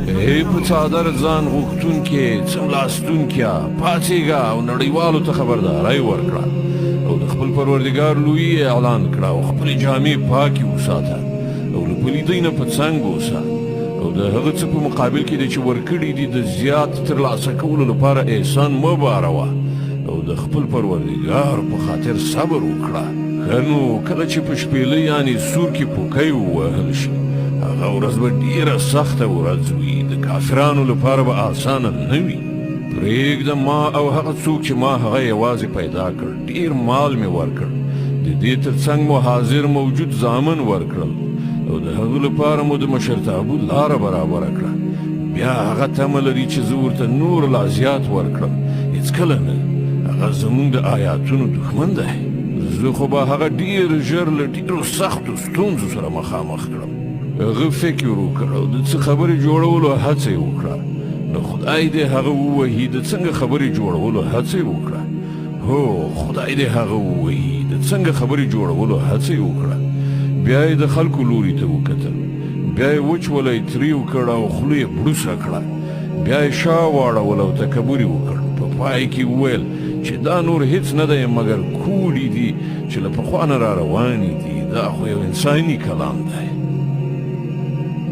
ای په څادر ځان غوښتونکې څملاستونکیا پاڅېږه او نړیوالو ته خبرداری ورکړه او د خپل پروردګار لویي اعلان کړه او خپلې جامې پاکې وساته او له پلیدۍ نه په څنګ اوسه او د هغه څه په مقابل کې دی چې ورکړي دي د زیات ترلاسه کولو لپاره احسان مه باروه او د خپل پروردګار په خاطر صبر وکړه که نو کله چې په شپېلۍ یعنې سور کې پوکی ووهل شي هغه ورځ به ډېره سخته ورځ وي د کافرانو لپاره به اسانه نه وي پرېږده ما او هغه څوک چې ما هغه یوازې پیدا کړ ډېر مال مې ورکړ د دې تر څنګ مو حاضر موجود زامن ورکړل او د هغه لپاره مو د مشرتابه لاره برابره کړه بیا هغه تمه لري چې زه ورته نور لا زیات ورکړم هېڅکله نه هغه زموږ د آیاتونو دښمن دی زه خو به هغه ډېر ژر له ډېرو سختو ستونزو سره مخامخ کړم هغه فکر وکړ او د څه خبرې جوړولو هڅه یې وکړه نو خدای دې هغه ووهي د څنګه خبرې جوړولو هڅه یې وکړه هو خدای دې هغه ووهي د څنګه خبرې جوړولو هڅه یې وکړه بیا یې د خلکو لوري ته وکتل بیا یې وچولی تریو کړ او خوله یې بړوسه کړه بیا یې شا واړول او تکبر یې وکړ په پای کې وویل چې دا نور هیڅ نه دی مګر کوډې دي چې له پخوا نه را روانې دي دا خو یو انساني کلام دی